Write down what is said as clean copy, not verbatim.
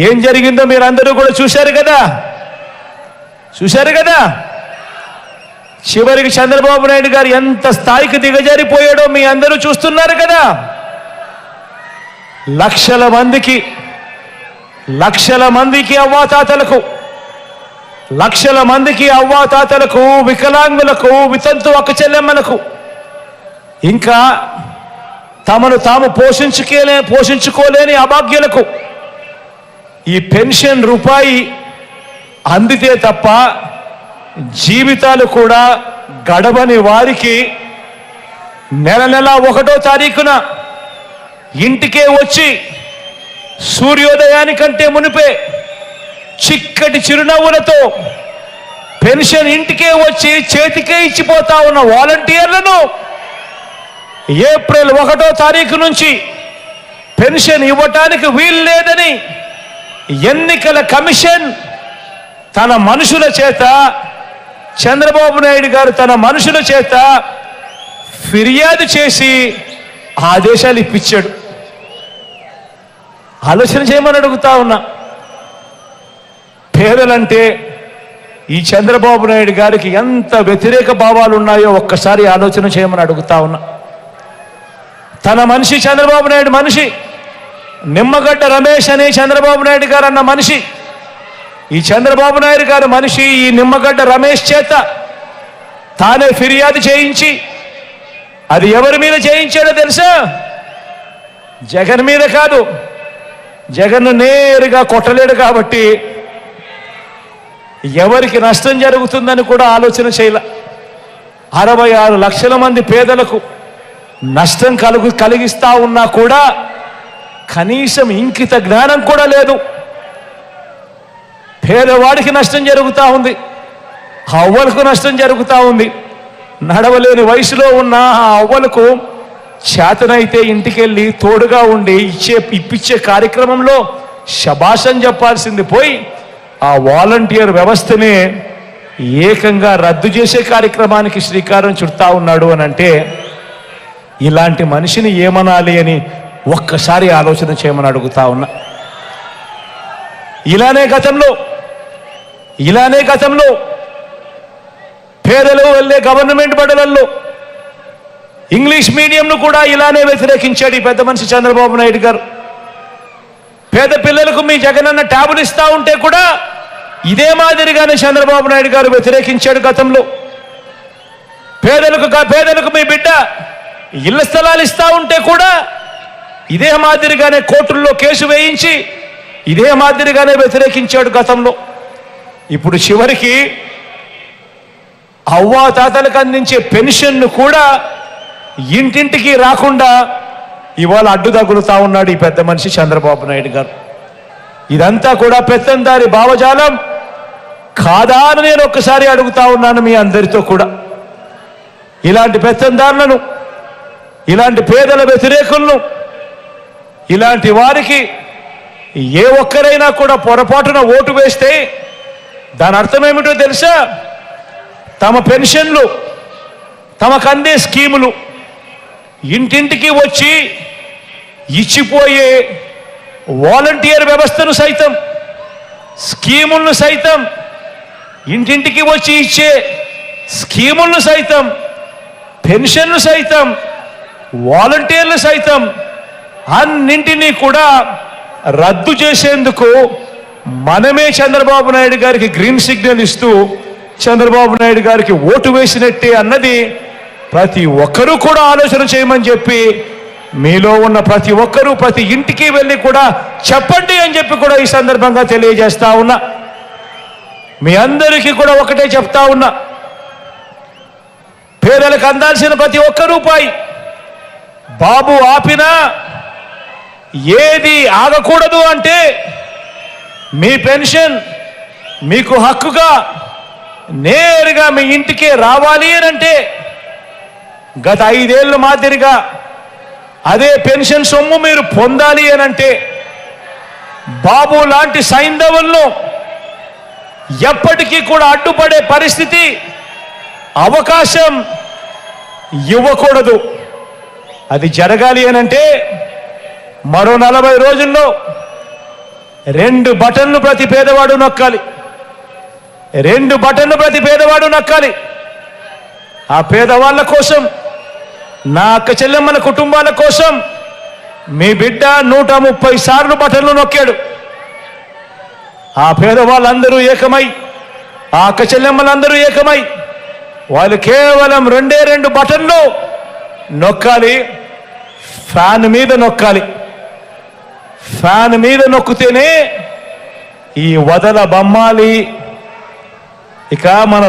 ఏం జరిగిందో మీరందరూ కూడా చూశారు కదా. చివరికి చంద్రబాబు నాయుడు గారు ఎంత స్థాయికి దిగజారిపోయాడో మీ అందరూ చూస్తున్నారు కదా. లక్షల మందికి అవ్వాతాతలకు వికలాంగులకు వితంతు అక్క చెల్లెమ్మలకు ఇంకా తమను తాము పోషించుకోలేని అభాగ్యులకు ఈ పెన్షన్ రూపాయి అందితే తప్ప జీవితాలు కూడా గడవని వారికి నెల 1వ తారీఖున ఇంటికే వచ్చి సూర్యోదయానికంటే మునిపే చిక్కటి చిరునవ్వులతో పెన్షన్ ఇంటికే వచ్చి చేతికే ఇచ్చిపోతా ఉన్న వాలంటీర్లను ఏప్రిల్ 1వ తారీఖు నుంచి పెన్షన్ ఇవ్వటానికి వీలు లేదని ఎన్నికల కమిషన్ తన మనుషుల చేత, చంద్రబాబు నాయుడు గారు తన మనుషుల చేత ఫిర్యాదు చేసి ఆదేశాలు ఇప్పించాడు. ఆలోచన చేయమని అడుగుతా ఉన్నా. పేదలంటే ఈ చంద్రబాబు నాయుడు గారికి ఎంత వ్యతిరేక భావాలు ఉన్నాయో ఒక్కసారి ఆలోచన చేయమని అడుగుతా ఉన్నా. తన మనిషి చంద్రబాబు నాయుడు మనిషి, నిమ్మగడ్డ రమేష్ అనే చంద్రబాబు నాయుడు గారు అన్న మనిషి, ఈ చంద్రబాబు నాయుడు గారు మనిషి ఈ నిమ్మగడ్డ రమేష్ చేత తానే ఫిర్యాదు చేయించి, అది ఎవరి మీద చేయించాడో తెలుసా? జగన్ మీద కాదు. జగన్ నేరుగా కొట్టలేడు కాబట్టి ఎవరికి నష్టం జరుగుతుందని కూడా ఆలోచన చేయలే. 66 లక్షల మంది పేదలకు నష్టం కలిగిస్తా ఉన్నా కూడా కనీసం ఇంకిత జ్ఞానం కూడా లేదు. పేదవాడికి నష్టం జరుగుతూ ఉంది, అవ్వలకు నష్టం జరుగుతూ ఉంది. నడవలేని వయసులో ఉన్న ఆ అవ్వలకు చేతనైతే ఇంటికెళ్ళి తోడుగా ఉండి ఇప్పించే కార్యక్రమంలో శభాషం చెప్పాల్సింది పోయి ఆ వాలంటీర్ వ్యవస్థనే ఏకంగా రద్దు చేసే కార్యక్రమానికి శ్రీకారం చుడతా ఉన్నాడు అని అంటే ఇలాంటి మనిషిని ఏమనాలి అని ఒక్కసారి ఆలోచన చేయమని అడుగుతా ఉన్నా. ఇలానే గతంలో పేదలు వెళ్ళే గవర్నమెంట్ బడులలో ఇంగ్లీష్ మీడియంను కూడా ఇలానే వ్యతిరేకించాడు ఈ పెద్ద మనిషి చంద్రబాబు నాయుడు గారు. పేద పిల్లలకు మీ జగనన్న ట్యాబులు ఇస్తా ఉంటే కూడా ఇదే మాదిరిగానే చంద్రబాబు నాయుడు గారు వ్యతిరేకించాడు గతంలో. పేదలకు మీ బిడ్డ ఇళ్ల స్థలాలు ఇస్తా ఉంటే కూడా ఇదే మాదిరిగానే కోర్టుల్లో కేసు వేయించి ఇదే మాదిరిగానే వ్యతిరేకించాడు గతంలో. ఇప్పుడు చివరికి అవ్వాతాతలకు అందించే పెన్షన్ను కూడా ఇంటింటికి రాకుండా ఇవాళ అడ్డు తగులుతా ఉన్నాడు ఈ పెద్ద మనిషి చంద్రబాబు నాయుడు గారు. ఇదంతా కూడా పెత్తందారి భావజాలం కాదా అని నేను ఒక్కసారి అడుగుతా ఉన్నాను మీ అందరితో కూడా. ఇలాంటి పెత్తందారులను, ఇలాంటి పేదల వ్యతిరేకులను, ఇలాంటి వారికి ఏ ఒక్కరైనా కూడా పొరపాటున ఓటు వేస్తే దాని అర్థం ఏమిటో తెలుసా? తమ పెన్షన్లు, తమకు అందే స్కీములు ఇంటింటికి వచ్చి ఇచ్చిపోయే వాలంటీర్ వ్యవస్థను సైతం, స్కీములను సైతం, ఇంటింటికి వచ్చి ఇచ్చే స్కీములను సైతం, పెన్షన్లు సైతం, వాలంటీర్లు సైతం అన్నింటినీ కూడా రద్దు చేసేందుకు మనమే చంద్రబాబు నాయుడు గారికి గ్రీన్ సిగ్నల్ ఇస్తూ చంద్రబాబు నాయుడు గారికి ఓటు వేసినట్టే అన్నది ప్రతి ఒక్కరూ కూడా ఆలోచన చేయమని చెప్పి మీలో ఉన్న ప్రతి ఒక్కరూ ప్రతి ఇంటికి వెళ్ళి కూడా చెప్పండి అని చెప్పి కూడా ఈ సందర్భంగా తెలియజేస్తా ఉన్నా. మీ అందరికీ కూడా ఒకటే చెప్తా ఉన్నా, పేదలకు అందాల్సిన ప్రతి ఒక్క రూపాయి బాబు ఆపినా ఏది ఆగకూడదు అంటే మీ పెన్షన్ మీకు హక్కుగా నేరుగా మీ ఇంటికే రావాలి అని అంటే గత 5 ఏళ్ళ మాదిరిగా అదే పెన్షన్ సొమ్ము మీరు పొందాలి అని అంటే బాబు లాంటి సైంధవులను ఎప్పటికీ కూడా అడ్డుపడే పరిస్థితి, అవకాశం ఇవ్వకూడదు. అది జరగాలి అని అంటే మరో 40 రోజుల్లో 2 బటన్లు ప్రతి పేదవాడు నొక్కాలి. 2 బటన్లు ప్రతి పేదవాడు నొక్కాలి. ఆ పేదవాళ్ళ కోసం, నా అక్క చెల్లెమ్మల కుటుంబాల కోసం మీ బిడ్డ 130 సార్లు బటన్లు నొక్కాడు. ఆ పేదవాళ్ళందరూ ఏకమై, ఆ అక్క చెల్లెమ్మలందరూ ఏకమై వాళ్ళు కేవలం 2 బటన్లు నొక్కాలి. ఫ్యాన్ మీద నొక్కాలి. ఫ్యాన్ మీద నొక్కితేనే ఈ వదల బొమ్మాలి ఇక మన